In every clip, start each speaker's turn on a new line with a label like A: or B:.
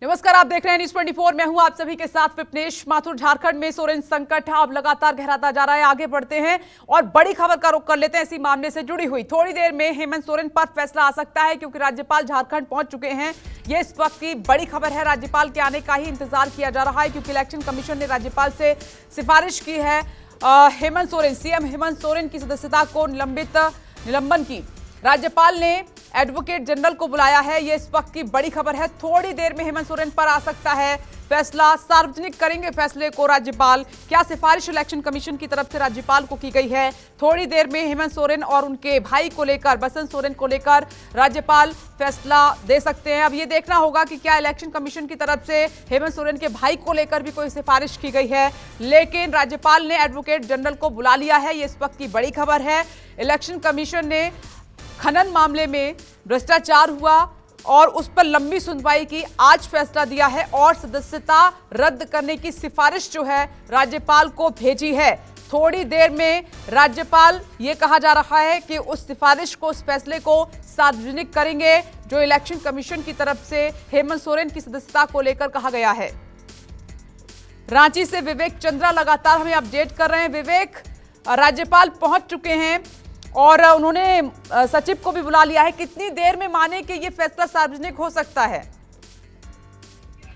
A: नमस्कार, आप देख रहे हैं न्यूज़ 24। मैं हूं आप सभी के साथ विपनेश माथुर। झारखंड में सोरेन संकट अब लगातार गहराता जा रहा है। आगे बढ़ते हैं और बड़ी खबर का रुख कर लेते हैं इसी मामले से जुड़ी हुई। थोड़ी देर में हेमंत सोरेन पर फैसला आ सकता है क्योंकि राज्यपाल झारखंड पहुंच चुके हैं। ये इस वक्त की बड़ी खबर है। राज्यपाल के आने का ही इंतजार किया जा रहा है क्योंकि इलेक्शन कमीशन ने राज्यपाल से सिफारिश की है हेमंत सोरेन, सीएम हेमंत सोरेन की सदस्यता को निलंबन की। राज्यपाल ने एडवोकेट जनरल को बुलाया है। ये इस वक्त की बड़ी खबर है। थोड़ी देर में हेमंत सोरेन पर आ सकता है फैसला। सार्वजनिक करेंगे फैसले को राज्यपाल। क्या सिफारिश इलेक्शन कमीशन की तरफ से राज्यपाल को की गई है? थोड़ी देर में हेमंत सोरेन और उनके भाई को लेकर, बसंत सोरेन को लेकर राज्यपाल फैसला दे सकते हैं। अब ये देखना होगा कि क्या इलेक्शन कमीशन की तरफ से हेमंत सोरेन के भाई को लेकर भी कोई सिफारिश की गई है। लेकिन राज्यपाल ने एडवोकेट जनरल को बुला लिया है। ये इस वक्त की बड़ी खबर है। इलेक्शन कमीशन ने खनन मामले में भ्रष्टाचार हुआ और उस पर लंबी सुनवाई की, आज फैसला दिया है और सदस्यता रद्द करने की सिफारिश जो है राज्यपाल को भेजी है। थोड़ी देर में राज्यपाल, ये कहा जा रहा है कि उस सिफारिश को, उस फैसले को सार्वजनिक करेंगे जो इलेक्शन कमीशन की तरफ से हेमंत सोरेन की सदस्यता को लेकर कहा गया है। रांची से विवेक चंद्रा लगातार हमें अपडेट कर रहे हैं। विवेक, राज्यपाल पहुंच चुके हैं और उन्होंने सचिव को भी बुला लिया है। कितनी देर में माने कि ये फैसला सार्वजनिक हो सकता है?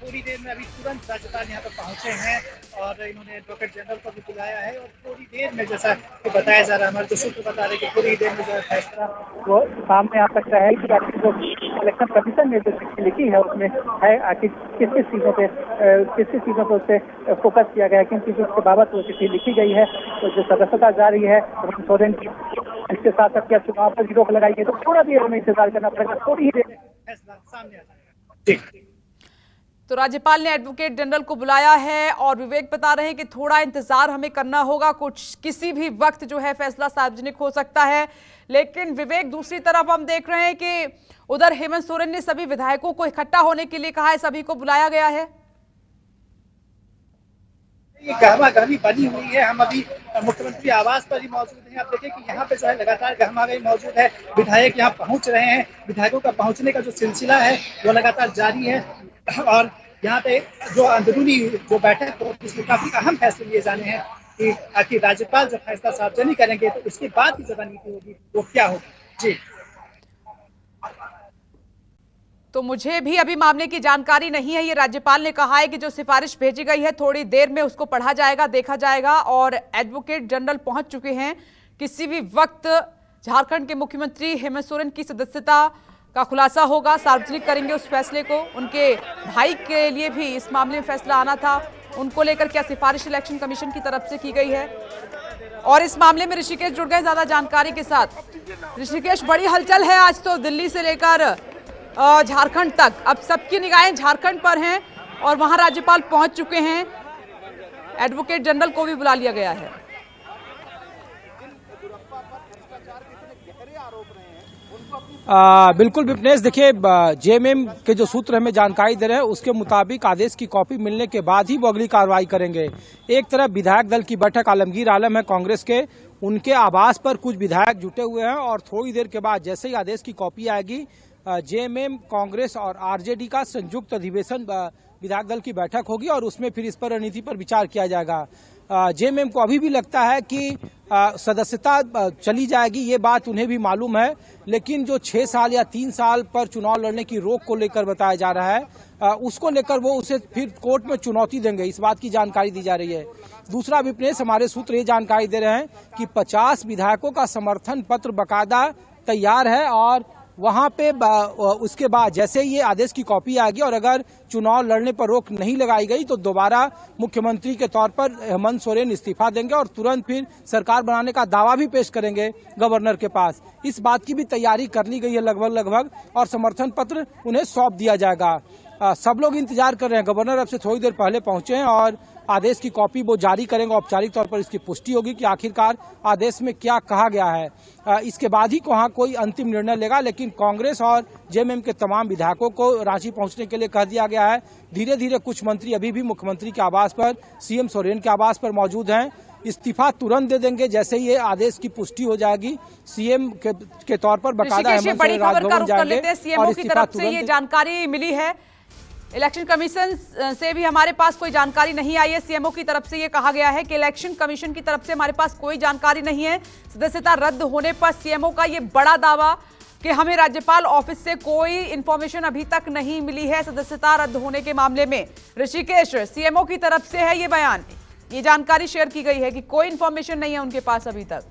B: थोड़ी देर में, अभी तुरंत राज्यपाल यहाँ पर पहुंचे हैं और इन्होंने एडवोकेट जनरल को भी बुलाया है और थोड़ी देर में, जैसा कि बताया जा रहा है, हमारे जो सूत्र बता रहे हैं कि थोड़ी देर में जो है फैसला वो सामने आ सकता है कि आखिर जो इलेक्शन कमीशन ने जो चिट्ठी लिखी है उसमें है आखिर किस किस चीज़ों पर उससे फोकस किया गया है, किन चीज़ों के बाबत वो चिट्ठी लिखी गई है। तो जो सदस्यता जारी है सोरेन की, इसके साथ साथ क्या चुनाव पर रोक लगाई गई, तो थोड़ा देर हमें इंतजार करना पड़ेगा। थोड़ी ही देर में फैसला सामने आ जाएगा।
A: तो राज्यपाल ने एडवोकेट जनरल को बुलाया है और विवेक बता रहे हैं कि थोड़ा इंतजार हमें करना होगा, किसी भी वक्त जो है फैसला सार्वजनिक हो सकता है। लेकिन विवेक, दूसरी तरफ हम देख रहे हैं कि उधर हेमंत सोरेन ने सभी विधायकों को इकट्ठा होने के लिए कहा है, सभी को बुलाया गया है।
B: ये गहमागहमी बनी हुई है। हम अभी मुख्यमंत्री आवास पर ही मौजूद हैं। आप देखिए कि यहाँ पे जो है लगातार गहमागहमी मौजूद है। विधायक यहाँ पहुँच रहे हैं। विधायकों का पहुँचने का जो सिलसिला है वो लगातार जारी है और यहाँ पे जो अंदरूनी जो बैठक हो उसमें काफी अहम फैसले लिए जाने हैं कि आखिर राज्यपाल जब फैसला सार्वजनिक करेंगे तो उसके बाद की जो रणनीति होगी वो क्या होगी। जी,
A: तो मुझे भी अभी मामले की जानकारी नहीं है। ये राज्यपाल ने कहा है कि जो सिफारिश भेजी गई है थोड़ी देर में उसको पढ़ा जाएगा, देखा जाएगा और एडवोकेट जनरल पहुंच चुके हैं। किसी भी वक्त झारखंड के मुख्यमंत्री हेमंत सोरेन की सदस्यता का खुलासा होगा, सार्वजनिक करेंगे उस फैसले को। उनके भाई के लिए भी इस मामले में फैसला आना था, उनको लेकर क्या सिफारिश इलेक्शन कमीशन की तरफ से की गई है। और इस मामले में ऋषिकेश जुड़ गए ज्यादा जानकारी के साथ। ऋषिकेश, बड़ी हलचल है आज तो दिल्ली से लेकर झारखंड तक। अब सबकी निगाहें झारखंड पर हैं और वहां राज्यपाल पहुंच चुके हैं। एडवोकेट जनरल को भी बुला लिया गया है।
C: बिल्कुल विपनेश, देखिए जेएमएम के जो सूत्र हमें जानकारी दे रहे हैं उसके मुताबिक आदेश की कॉपी मिलने के बाद ही वो अगली कार्रवाई करेंगे। एक तरफ विधायक दल की बैठक, आलमगीर आलम है कांग्रेस के, उनके आवास पर कुछ विधायक जुटे हुए हैं और थोड़ी देर के बाद जैसे ही आदेश की कॉपी आएगी, जेएमएम, कांग्रेस और आरजेडी का संयुक्त अधिवेशन विधायक दल की बैठक होगी और उसमें फिर इस पर रणनीति पर विचार किया जाएगा। जेएमएम को अभी भी लगता है कि सदस्यता चली जाएगी, ये बात उन्हें भी मालूम है, लेकिन जो 6 साल या 3 साल पर चुनाव लड़ने की रोक को लेकर बताया जा रहा है, उसको लेकर वो उसे फिर कोर्ट में चुनौती देंगे, इस बात की जानकारी दी जा रही है। दूसरा विपनेश, हमारे सूत्र ये जानकारी दे रहे हैं कि 50 विधायकों का समर्थन पत्र बकायदा तैयार है और वहां पे उसके बाद जैसे ही ये आदेश की कॉपी आएगी और अगर चुनाव लड़ने पर रोक नहीं लगाई गई तो दोबारा मुख्यमंत्री के तौर पर हेमंत सोरेन इस्तीफा देंगे और तुरंत फिर सरकार बनाने का दावा भी पेश करेंगे गवर्नर के पास। इस बात की भी तैयारी कर ली गई है लगभग और समर्थन पत्र उन्हें सौंप दिया जाएगा। सब लोग इंतजार कर रहे हैं। गवर्नर अब से थोड़ी देर पहले पहुंचे हैं और आदेश की कॉपी वो जारी करेंगे। औपचारिक तौर पर इसकी पुष्टि होगी कि आखिरकार आदेश में क्या कहा गया है। इसके बाद ही वहाँ कोई अंतिम निर्णय लेगा, लेकिन कांग्रेस और जेएमएम के तमाम विधायकों को रांची पहुंचने के लिए कह दिया गया है। धीरे धीरे कुछ मंत्री अभी भी मुख्यमंत्री के आवास पर, सीएम सोरेन के आवास पर मौजूद हैं। इस्तीफा तुरंत दे देंगे जैसे ही ये आदेश की पुष्टि हो जाएगी। सीएम के तौर पर बकायदा हेमंत सोरेन राजभवन जाएंगे
A: और इस्तीफा तुरंत। ये जानकारी मिली है इलेक्शन कमीशन से भी हमारे पास कोई जानकारी नहीं आई है। सीएमओ की तरफ से ये कहा गया है कि इलेक्शन कमीशन की तरफ से हमारे पास कोई जानकारी नहीं है। सदस्यता रद्द होने पर सीएमओ का ये बड़ा दावा कि हमें राज्यपाल ऑफिस से कोई इंफॉर्मेशन अभी तक नहीं मिली है सदस्यता रद्द होने के मामले में। ऋषिकेश, सीएमओ की तरफ से है ये बयान, ये जानकारी शेयर की गई है कि कोई इंफॉर्मेशन नहीं है उनके पास अभी तक।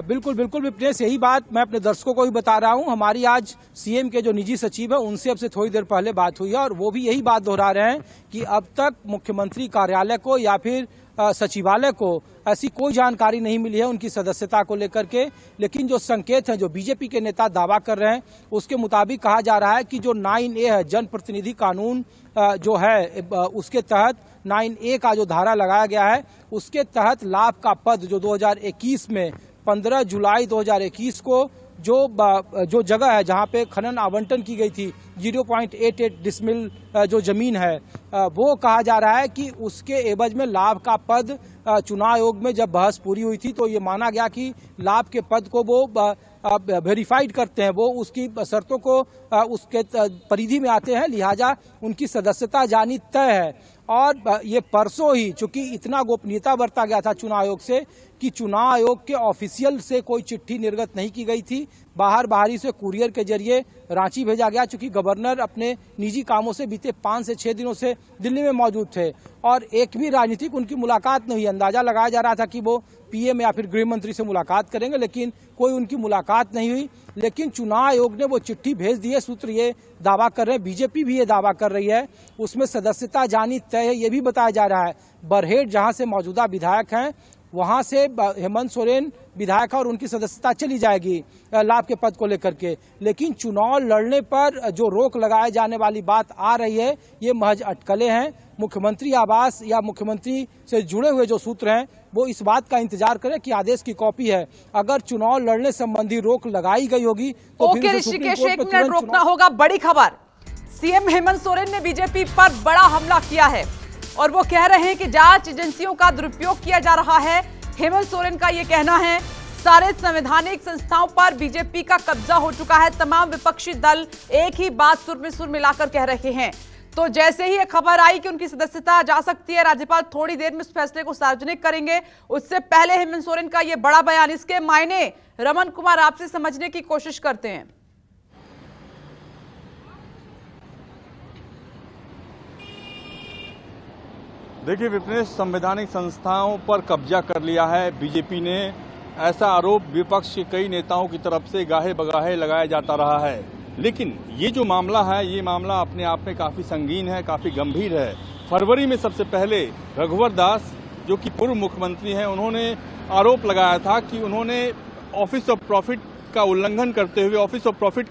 C: बिल्कुल बिल्कुल विपनेश, यही बात मैं अपने दर्शकों को भी बता रहा हूं। हमारी आज सीएम के जो निजी सचिव है उनसे अब से थोड़ी देर पहले बात हुई है और वो भी यही बात दोहरा रहे हैं कि अब तक मुख्यमंत्री कार्यालय को या फिर सचिवालय को ऐसी कोई जानकारी नहीं मिली है उनकी सदस्यता को लेकर के। लेकिन जो संकेत हैं, जो बीजेपी के नेता दावा कर रहे हैं, उसके मुताबिक कहा जा रहा है कि जो 9A है, जनप्रतिनिधि कानून जो है, उसके तहत 9A का जो धारा लगाया गया है, उसके तहत लाभ का पद जो 2021 में 15 जुलाई 2021 को जो जगह है जहां पे खनन आवंटन की गई थी, 0.88 डिसमिल जो जमीन है, वो कहा जा रहा है कि उसके एवज में लाभ का पद चुनाव आयोग में जब बहस पूरी हुई थी तो ये माना गया कि लाभ के पद को वो वेरीफाइड करते हैं, वो उसकी शर्तों को उसके परिधि में आते हैं, लिहाजा उनकी सदस्यता जानी तय है। और ये परसों ही, चूंकि इतना गोपनीयता बरता गया था चुनाव आयोग से कि चुनाव आयोग के ऑफिशियल से कोई चिट्ठी निर्गत नहीं की गई थी, बाहरी से कुरियर के जरिए रांची भेजा गया। चूंकि गवर्नर अपने निजी कामों से बीते 5 से 6 दिनों से दिल्ली में मौजूद थे और एक भी राजनीतिक उनकी मुलाकात नहीं हुई। अंदाजा लगाया जा रहा था कि वो पीएम या फिर गृह मंत्री से मुलाकात करेंगे, लेकिन कोई उनकी मुलाकात नहीं हुई। लेकिन चुनाव आयोग ने वो चिट्ठी भेज दी है, सूत्र ये दावा कर रहे हैं, बीजेपी भी ये दावा कर रही है, उसमें सदस्यता जानी तय है। ये भी बताया जा रहा है बरहेट जहां से मौजूदा विधायक हैं वहां से हेमंत सोरेन विधायक और उनकी सदस्यता चली जाएगी लाभ के पद को लेकर के। लेकिन चुनाव लड़ने पर जो रोक लगाए जाने वाली बात आ रही है, ये महज अटकलें हैं। मुख्यमंत्री आवास या मुख्यमंत्री से जुड़े हुए जो सूत्र हैं वो इस बात का इंतजार करें कि आदेश की कॉपी है। अगर चुनाव लड़ने संबंधी रोक लगाई गई होगी तो फिर
A: ऋषिकेश, 1 मिनट रोकना होगा। बड़ी खबर, सीएम हेमंत सोरेन ने बीजेपी पर बड़ा हमला किया है और वो कह रहे हैं कि जांच एजेंसियों का दुरुपयोग किया जा रहा है। हेमंत सोरेन का ये कहना है सारे संवैधानिक संस्थाओं पर बीजेपी का कब्जा हो चुका है। तमाम विपक्षी दल एक ही बात सुर में सुर मिलाकर कह रहे हैं। तो जैसे ही ये खबर आई कि उनकी सदस्यता जा सकती है, राज्यपाल थोड़ी देर में इस फैसले को सार्वजनिक करेंगे, उससे पहले हेमंत सोरेन का ये बड़ा बयान, इसके मायने रमन कुमार आपसे समझने की कोशिश करते हैं।
D: देखिए विपनेश, संवैधानिक संस्थाओं पर कब्जा कर लिया है बीजेपी ने, ऐसा आरोप विपक्ष के कई नेताओं की तरफ से गाहे बगाहे लगाया जाता रहा है। लेकिन ये जो मामला है, ये मामला अपने आप में काफी संगीन है, काफी गंभीर है। फरवरी में सबसे पहले रघुवर दास जो कि पूर्व मुख्यमंत्री हैं, उन्होंने आरोप लगाया था कि उन्होंने ऑफिस ऑफ प्रॉफिट का उल्लंघन करते हुए, ऑफिस ऑफ प्रॉफिट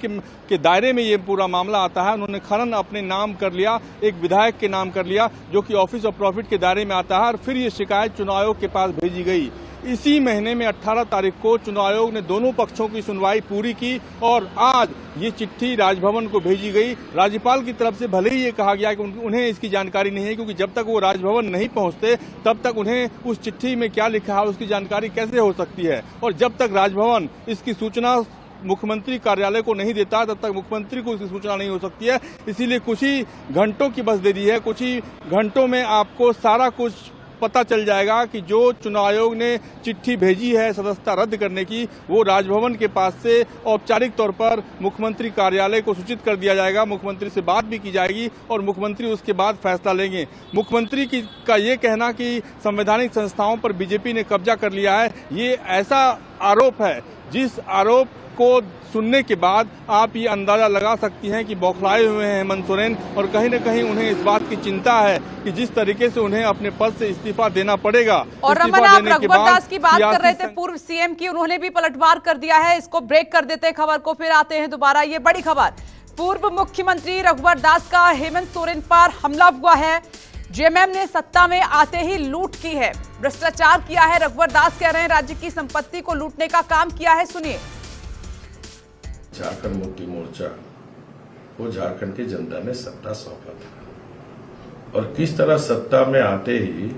D: के दायरे में ये पूरा मामला आता है, उन्होंने खनन अपने नाम कर लिया, एक विधायक के नाम कर लिया जो कि ऑफिस ऑफ प्रॉफिट के दायरे में आता है। और फिर ये शिकायत चुनाव आयोग के पास भेजी गई। इसी महीने में 18 तारीख को चुनाव आयोग ने दोनों पक्षों की सुनवाई पूरी की और आज ये चिट्ठी राजभवन को भेजी गई। राज्यपाल की तरफ से भले ही ये कहा गया कि उन्हें इसकी जानकारी नहीं है, क्योंकि जब तक वो राजभवन नहीं पहुंचते तब तक उन्हें उस चिट्ठी में क्या लिखा है उसकी जानकारी कैसे हो सकती है। और जब तक राजभवन इसकी सूचना मुख्यमंत्री कार्यालय को नहीं देता तब तक मुख्यमंत्री को इसकी सूचना नहीं हो सकती है। इसीलिए कुछ ही घंटों की बस दे दी है, कुछ ही घंटों में आपको सारा कुछ पता चल जाएगा कि जो चुनाव आयोग ने चिट्ठी भेजी है सदस्यता रद्द करने की, वो राजभवन के पास से औपचारिक तौर पर मुख्यमंत्री कार्यालय को सूचित कर दिया जाएगा। मुख्यमंत्री से बात भी की जाएगी और मुख्यमंत्री उसके बाद फैसला लेंगे। मुख्यमंत्री का ये कहना कि संवैधानिक संस्थाओं पर बीजेपी ने कब्जा कर लिया है, ये ऐसा आरोप है जिस आरोप को सुनने के बाद आप ये अंदाजा लगा सकती हैं कि बौखलाए हुए हैं हेमंत सोरेन और कहीं न कहीं उन्हें इस बात की चिंता है कि जिस तरीके से उन्हें अपने पद से इस्तीफा देना पड़ेगा।
A: और रमन, आप रघुवर दास की बात कर रहे थे, पूर्व सीएम की, उन्होंने भी पलटवार कर दिया है। इसको ब्रेक कर देते हैं खबर को, फिर आते हैं दोबारा। ये बड़ी खबर, पूर्व मुख्यमंत्री रघुवर दास का हेमंत सोरेन पर हमला हुआ है। जेएमएम ने सत्ता में आते ही लूट की है, भ्रष्टाचार किया है। रघुवर दास कह रहे हैं राज्य की संपत्ति को लूटने का काम किया है। सुनिए।
E: झारखंड मुक्ति मोर्चा को झारखंड की जनता ने सत्ता सौंपा था और किस तरह सत्ता में आते ही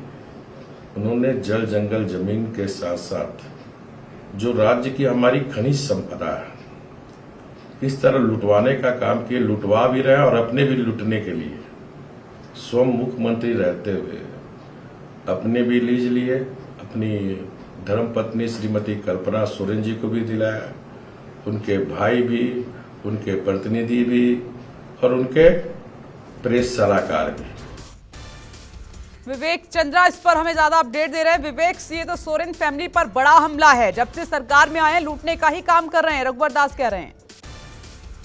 E: उन्होंने जल जंगल जमीन के साथ साथ जो राज्य की हमारी खनिज संपदा है इस तरह लुटवाने का काम किए, लुटवा भी रहे हैं और अपने भी लुटने के लिए स्वयं मुख्यमंत्री रहते हुए अपने भी लीज लिए, अपनी धर्मपत्नी श्रीमती कल्पना सोरेन जी को भी दिलाया, उनके भाई भी, उनके प्रतिनिधि भी और उनके प्रेस सलाहकार भी।
A: विवेक चंद्रा इस पर हमें ज्यादा अपडेट दे रहे हैं। विवेक, ये तो सोरेन फैमिली पर बड़ा हमला है, जब से सरकार में आए हैं लूटने का ही काम कर रहे हैं, रघुवर दास कह रहे हैं।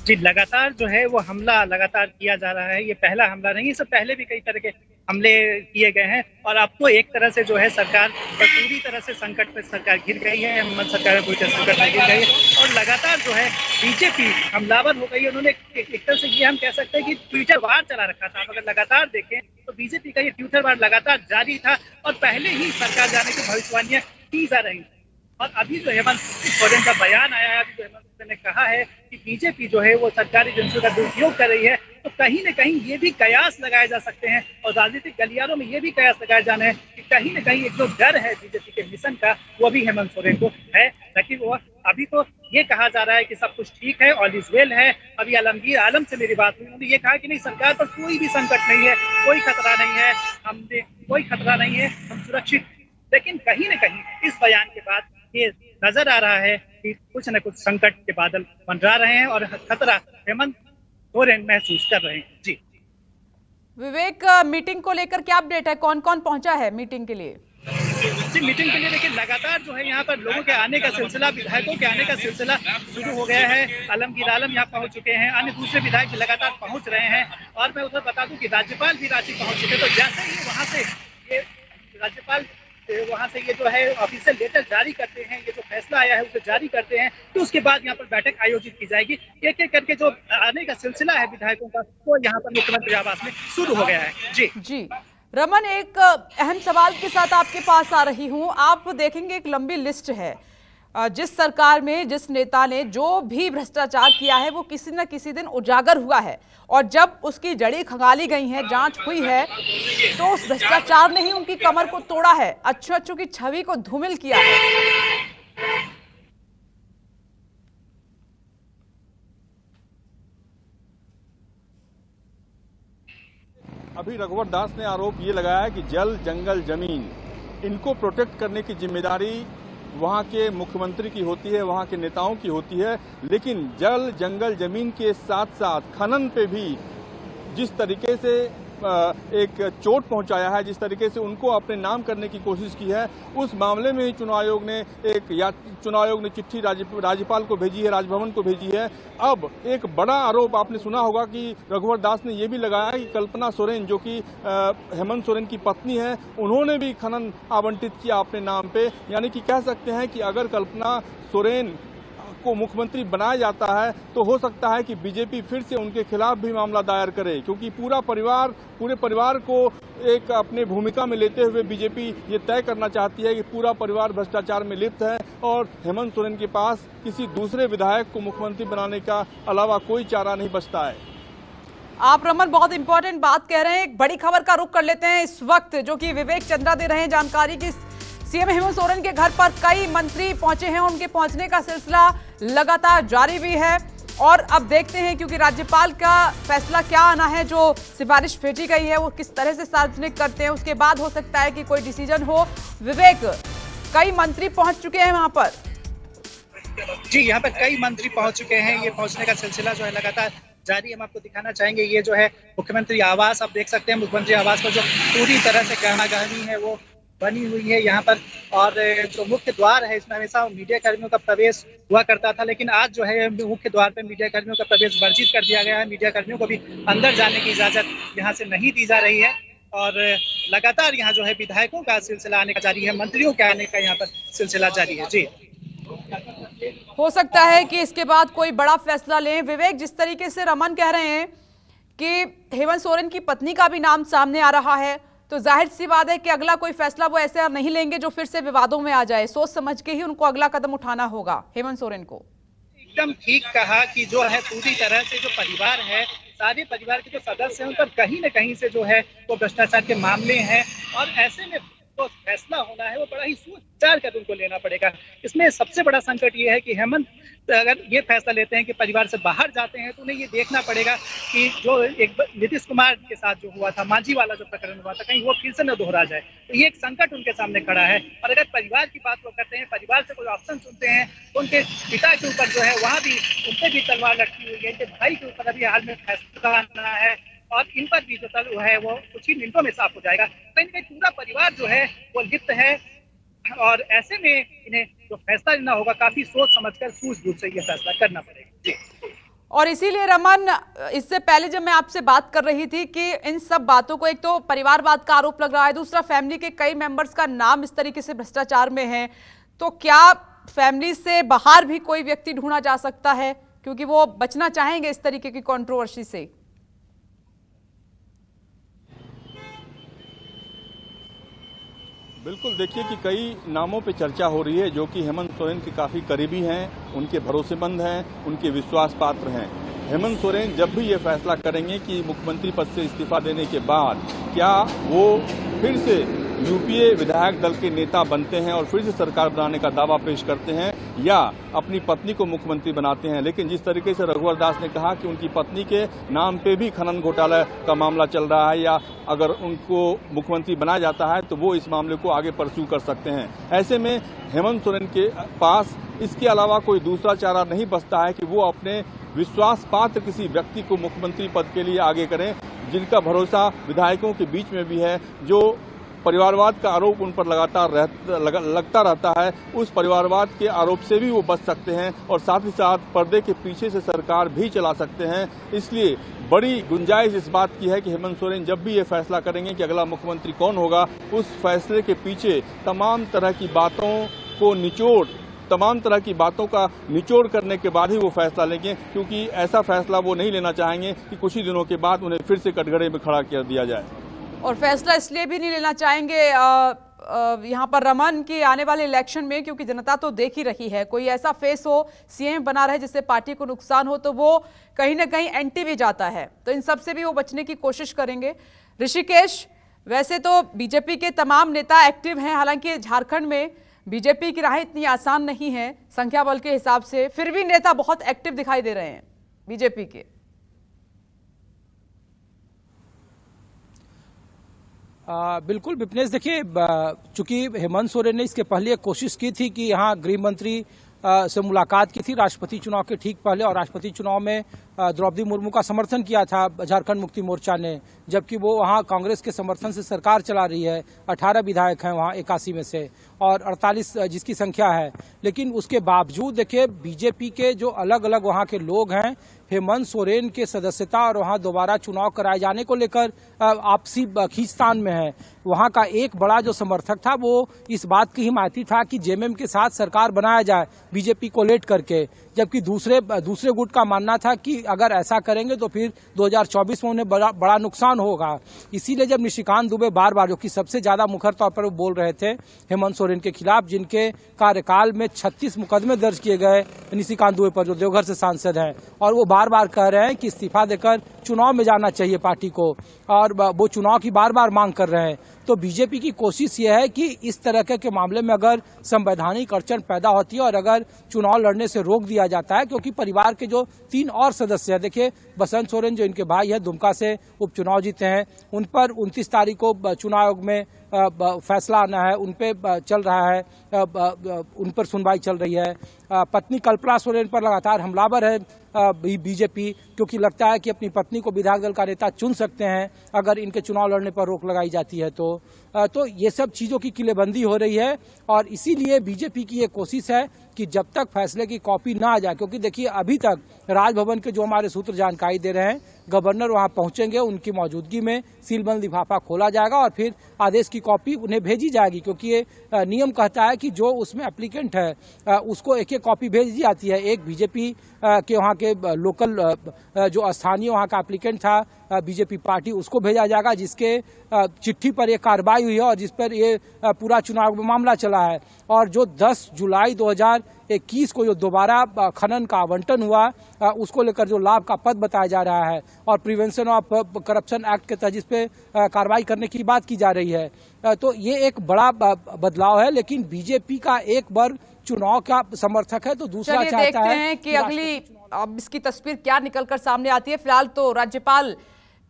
B: जी, लगातार जो है वो हमला लगातार किया जा रहा है। ये पहला हमला नहीं, इससे पहले भी कई तरह के हमले किए गए हैं और अब तो एक तरह से जो है सरकार पूरी तरह से संकट में सरकार घिर गई है, हेमंत सरकार पूरी तरह संकट में घिर गई है और लगातार जो है बीजेपी हमलावर हो गई है। उन्होंने एक तरह से ये हम कह सकते हैं कि ट्विटर वार चला रखा था। अगर लगातार देखें तो बीजेपी का ये ट्विटर वार लगातार जारी था और पहले ही सरकार जाने की भविष्यवाणियां की जा रही थी। और अभी जो हेमंत सोरेन का बयान आया है, अभी जो हेमंत सोरेन ने कहा है कि बीजेपी जो है वो सरकारी एजेंसियों का दुरुपयोग कर रही है, तो कहीं न कहीं ये भी कयास लगाए जा सकते हैं और राजनीतिक गलियारों में ये भी कयास लगाए जाने हैं कि कहीं न कहीं एक जो डर है बीजेपी के मिशन का वो भी हेमंत सोरेन को है। लेकिन वो अभी तो ये कहा जा रहा है कि सब कुछ ठीक है, ऑल इज वेल है। अभी आलमगीर आलम से मेरी बात हुई, उन्होंने ये कहा कि नहीं, सरकार पर कोई भी संकट नहीं है, कोई खतरा नहीं है, हमने कोई खतरा नहीं है, हम सुरक्षित। लेकिन कहीं न कहीं इस बयान के बाद ये नजर आ रहा है कि कुछ न कुछ संकट के बादल मंडरा रहे हैं और खतरा हेमंत सोरेन महसूस कर रहे हैं। जी
A: विवेक, मीटिंग को लेकर क्या अपडेट है, कौन कौन पहुंचा है मीटिंग के लिए?
B: जी, मीटिंग के लिए देखिए लगातार जो है यहाँ पर लोगों के आने का सिलसिला, विधायकों के आने का सिलसिला शुरू हो गया है। आलमगीर आलम यहाँ पहुंच चुके हैं, अन्य दूसरे विधायक भी लगातार पहुंच रहे हैं और मैं उधर बता दूं कि राज्यपाल भी रांची पहुंच चुके। तो जैसे ही वहाँ से ये राज्यपाल वहाँ से ये जो है ऑफिशियल लेटर जारी करते हैं, ये जो फैसला आया है उसे जारी करते हैं, तो उसके बाद यहाँ पर बैठक आयोजित की जाएगी। एक एक करके जो आने का सिलसिला है विधायकों का वो यहाँ पर मुख्यमंत्री आवास में शुरू हो गया है। जी
A: रमन, एक अहम सवाल के साथ आपके पास आ रही हूँ। आप देखेंगे एक लंबी लिस्ट है, जिस सरकार में जिस नेता ने जो भी भ्रष्टाचार किया है वो किसी न किसी दिन उजागर हुआ है और जब उसकी जड़ी खंगाली गई है, जांच हुई है, तो उस भ्रष्टाचार ने ही उनकी कमर को तोड़ा है, अच्छू की छवि को धूमिल किया है।
D: अभी रघुवर दास ने आरोप ये लगाया है कि जल, जंगल, जमीन, इनको प्रोटेक्ट करने की जिम्मेदारी वहाँ के मुख्यमंत्री की होती है, वहाँ के नेताओं की होती है, लेकिन जल, जंगल, जमीन के साथ साथ खनन पे भी जिस तरीके से एक चोट पहुंचाया है, जिस तरीके से उनको अपने नाम करने की कोशिश की है, उस मामले में ही चुनाव आयोग ने चिट्ठी राज्यपाल को भेजी है, राजभवन को भेजी है। अब एक बड़ा आरोप आपने सुना होगा कि रघुवर दास ने यह भी लगाया कि कल्पना सोरेन, जो कि हेमंत सोरेन की पत्नी है, उन्होंने भी खनन आवंटित किया अपने नाम पे। यानी कि कह सकते हैं कि अगर कल्पना सोरेन को मुख्यमंत्री बनाया जाता है तो हो सकता है कि बीजेपी फिर से उनके खिलाफ भी मामला दायर करे, क्योंकि पूरे परिवार को एक अपने भूमिका में लेते हुए बीजेपी ये तय करना चाहती है कि पूरा परिवार भ्रष्टाचार में लिप्त है और हेमंत सोरेन के पास किसी दूसरे विधायक को मुख्यमंत्री बनाने का अलावा कोई चारा नहीं बचता है।
A: आप रमन बहुत इंपॉर्टेंट बात कह रहे हैं। एक बड़ी खबर का रुख कर लेते हैं इस वक्त, जो कि विवेक चंद्रा दे रहे हैं जानकारी की। सीएम हेमंत सोरेन के घर पर कई मंत्री पहुंचे हैं, उनके पहुंचने का सिलसिला लगातार जारी भी है और अब देखते हैं क्योंकि राज्यपाल का फैसला क्या आना है, जो सिफारिश भेजी गई है वो किस तरह से सार्वजनिक करते हैं, उसके बाद हो सकता है कि कोई डिसीजन हो। विवेक, कई मंत्री पहुंच चुके हैं वहां पर।
B: जी, यहाँ पर कई मंत्री पहुंच चुके हैं, ये पहुंचने का सिलसिला जो है लगातार जारी। हम आपको दिखाना चाहेंगे, ये जो है मुख्यमंत्री आवास, आप देख सकते हैं मुख्यमंत्री आवास पर जो पूरी तरह से गहमागहमी है वो बनी हुई है यहाँ पर। और जो मुख्य द्वार है इसमें हमेशा मीडिया कर्मियों का प्रवेश हुआ करता था, लेकिन आज जो है मुख्य द्वार पर मीडिया कर्मियों का प्रवेश वर्जित कर दिया गया है। मीडिया कर्मियों को भी अंदर जाने की इजाजत यहाँ से नहीं दी जा रही है और लगातार यहाँ जो है विधायकों का सिलसिला आने का जारी है, मंत्रियों के आने का यहाँ पर सिलसिला जारी है। जी,
A: हो सकता है कि इसके बाद कोई बड़ा फैसला लें। विवेक, जिस तरीके से रमन कह रहे हैं कि हेमंत सोरेन की पत्नी का भी नाम सामने आ रहा है, तो जाहिर सी बात है कि अगला कोई फैसला वो ऐसे नहीं लेंगे जो फिर से विवादों में आ जाए। सोच समझ के ही उनको अगला कदम उठाना होगा हेमंत सोरेन को।
B: एकदम ठीक कहा कि जो है पूरी तरह से जो परिवार है, सारे परिवार के जो सदस्य हैं उन पर कहीं न कहीं से जो है वो भ्रष्टाचार के मामले हैं और ऐसे में जो फैसला होना है वो बड़ा ही सोच विचार कर उनको लेना पड़ेगा। इसमें सबसे बड़ा संकट ये है कि हेमंत अगर ये फैसला लेते हैं कि परिवार से बाहर जाते हैं तो उन्हें ये देखना पड़ेगा कि जो एक नीतीश कुमार के साथ जो हुआ था, मांझी वाला जो प्रकरण हुआ था, कहीं वो फिर से न दोहरा जाए। तो ये एक संकट उनके सामने खड़ा है। और अगर परिवार की बात वो करते हैं, परिवार से कोई ऑप्शन सुनते हैं, तो उनके पिता के ऊपर जो है वहाँ भी उन पे भी तलवार लटकी हुई है। इनके भाई के ऊपर अभी हाल में फैसला आना है और इन पर भी जो तल है वो कुछ ही मिनटों में साफ हो जाएगा। कहीं ना कहीं पूरा परिवार जो है वो लिप्त है और ऐसे में इन्हें जो फैसला लेना होगा काफी सोच समझकर सूझबूझ से ये फैसला करना पड़ेगा। जी।
A: और इसीलिए रमन, इससे पहले जब मैं आपसे बात कर रही थी कि इन सब बातों को, एक तो परिवारवाद का आरोप लग रहा है, दूसरा फैमिली के कई मेंबर्स का नाम इस तरीके से भ्रष्टाचार में है, तो क्या फैमिली से बाहर भी कोई व्यक्ति ढूंढा जा सकता है, क्योंकि वो बचना चाहेंगे इस तरीके की कंट्रोवर्सी से?
D: बिल्कुल, देखिए कि कई नामों पे चर्चा हो रही है जो कि हेमंत सोरेन के काफ़ी करीबी हैं, उनके भरोसेमंद हैं, उनके विश्वास पात्र हैं। हेमंत सोरेन जब भी ये फैसला करेंगे कि मुख्यमंत्री पद से इस्तीफा देने के बाद क्या वो फिर से यूपीए विधायक दल के नेता बनते हैं और फिर से सरकार बनाने का दावा पेश करते हैं, या अपनी पत्नी को मुख्यमंत्री बनाते हैं। लेकिन जिस तरीके से रघुवर दास ने कहा कि उनकी पत्नी के नाम पे भी खनन घोटाला का मामला चल रहा है, या अगर उनको मुख्यमंत्री बनाया जाता है तो वो इस मामले को आगे परस्यू कर सकते हैं। ऐसे में हेमंत सोरेन के पास इसके अलावा कोई दूसरा चारा नहीं बचता है कि वो अपने विश्वास पात्र किसी व्यक्ति को मुख्यमंत्री पद के लिए आगे करें, जिनका भरोसा विधायकों के बीच में भी है, जो परिवारवाद का आरोप उन पर लगातार लगता रहता है। उस परिवारवाद के आरोप से भी वो बच सकते हैं और साथ ही साथ पर्दे के पीछे से सरकार भी चला सकते हैं। इसलिए बड़ी गुंजाइश इस बात की है कि हेमंत सोरेन जब भी ये फैसला करेंगे कि अगला मुख्यमंत्री कौन होगा, उस फैसले के पीछे तमाम तरह की बातों का निचोड़ करने के बाद ही वो फैसला लेंगे, क्योंकि ऐसा फैसला वो नहीं लेना चाहेंगे कि कुछ ही दिनों के बाद उन्हें फिर से कटघरे में खड़ा कर दिया जाए।
A: और फैसला इसलिए भी नहीं लेना चाहेंगे यहाँ पर रमन की आने वाले इलेक्शन में, क्योंकि जनता तो देख ही रही है, कोई ऐसा फेस हो सीएम बना रहे जिससे पार्टी को नुकसान हो तो वो कहीं ना कहीं एंटी भी जाता है, तो इन सब से भी वो बचने की कोशिश करेंगे। ऋषिकेश, वैसे तो बीजेपी के तमाम नेता एक्टिव हैं, हालांकि झारखंड में बीजेपी की राह इतनी आसान नहीं है संख्या बल के हिसाब से, फिर भी नेता बहुत एक्टिव दिखाई दे रहे हैं बीजेपी के।
C: बिल्कुल विपनेश, देखिए चूंकि हेमंत सोरेन ने इसके पहले एक कोशिश की थी कि यहाँ गृह मंत्री से मुलाकात की थी राष्ट्रपति चुनाव के ठीक पहले, और राष्ट्रपति चुनाव में द्रौपदी मुर्मू का समर्थन किया था झारखंड मुक्ति मोर्चा ने, जबकि वो वहाँ कांग्रेस के समर्थन से सरकार चला रही है। 18 विधायक हैं वहाँ 81 में से, और 48 जिसकी संख्या है। लेकिन उसके बावजूद देखिए बीजेपी के जो अलग अलग वहाँ के लोग हैं, हेमंत सोरेन के सदस्यता और वहाँ दोबारा चुनाव कराए जाने को लेकर आपसी खींचतान में है। वहाँ का एक बड़ा जो समर्थक था वो इस बात की हिमायती था कि जेएमएम के साथ सरकार बनाया जाए बीजेपी को लेट करके, जबकि दूसरे गुट का मानना था कि अगर ऐसा करेंगे तो फिर 2024 में उन्हें बड़ा नुकसान होगा। इसीलिए जब निशिकांत दुबे बार बार, जो कि सबसे ज्यादा मुखर तौर पर वो बोल रहे थे हेमंत सोरेन के खिलाफ, जिनके कार्यकाल में 36 मुकदमे दर्ज किए गए निशिकांत दुबे पर, जो देवघर से सांसद हैं, और वो बार बार कह रहे हैं कि इस्तीफा देकर चुनाव में जाना चाहिए पार्टी को, और वो चुनाव की बार बार मांग कर रहे हैं। तो बीजेपी की कोशिश ये है कि इस तरह के मामले में अगर संवैधानिक अड़चन पैदा होती है और अगर चुनाव लड़ने से रोक दिया जाता है, क्योंकि परिवार के जो 3 और सदस्य हैं, देखिए बसंत सोरेन जो इनके भाई है, दुमका से उपचुनाव जीते हैं, उन पर 29 तारीख को चुनाव आयोग में फैसला आना है, उन पे चल रहा है, उन पर सुनवाई चल रही है। पत्नी कल्पना सोरेन पर लगातार हमलावर है बीजेपी, क्योंकि लगता है कि अपनी पत्नी को विधायक दल का नेता चुन सकते हैं अगर इनके चुनाव लड़ने पर रोक लगाई जाती है तो ये सब चीजों की किलेबंदी हो रही है। और इसीलिए बीजेपी की ये कोशिश है कि जब तक फैसले की कॉपी ना आ जाए, क्योंकि देखिए अभी तक राजभवन के जो हमारे सूत्र जानकारी दे रहे हैं, गवर्नर वहां पहुंचेंगे, उनकी मौजूदगी में सीलबंद लिफाफा खोला जाएगा और फिर आदेश की कॉपी उन्हें भेजी जाएगी, क्योंकि ये नियम कहता है कि जो उसमें एप्लीकेंट है उसको एक एक कॉपी भेजी जाती है। एक बीजेपी के वहाँ के लोकल जो स्थानीय वहाँ का एप्लीकेंट था बीजेपी पार्टी उसको भेजा जाएगा, जिसके चिट्ठी पर यह कार्रवाई हुई है और जिस पर ये पूरा चुनाव मामला चला है। और जो 10 जुलाई 2021 को जो दोबारा खनन का आवंटन हुआ, उसको लेकर जो लाभ का पद बताया जा रहा है और प्रिवेंशन ऑफ करप्शन एक्ट के तहत जिस पे कार्रवाई करने की बात की जा रही है, तो ये एक बड़ा बदलाव है। लेकिन बीजेपी का एक बार चुनाव का समर्थक है तो दूसरा चाहता
A: देखते
C: है
A: हैं कि अगली अब इसकी तस्वीर क्या निकलकर सामने आती है। फिलहाल तो राज्यपाल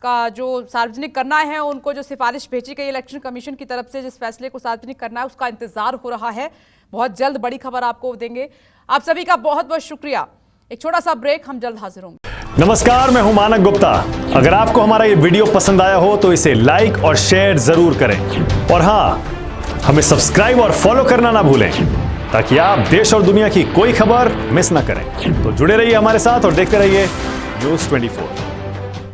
A: का जो सार्वजनिक करना है, उनको जो सिफारिश भेजी गई इलेक्शन कमीशन की तरफ से जिस फैसले को सार्वजनिक करना है, उसका इंतजार हो रहा है। बहुत जल्द बड़ी खबर आपको देंगे। आप सभी का बहुत बहुत शुक्रिया। एक छोटा सा ब्रेक, हम जल्द हाजिर होंगे।
F: नमस्कार, मैं हूं मानक गुप्ता। अगर आपको हमारा ये वीडियो पसंद आया हो तो इसे लाइक और शेयर जरूर करें और हां, हमें सब्सक्राइब और फॉलो करना ना भूलें ताकि आप देश और दुनिया की कोई खबर मिस ना करें। तो जुड़े रहिए हमारे साथ और देखते रहिए न्यूज़ 24।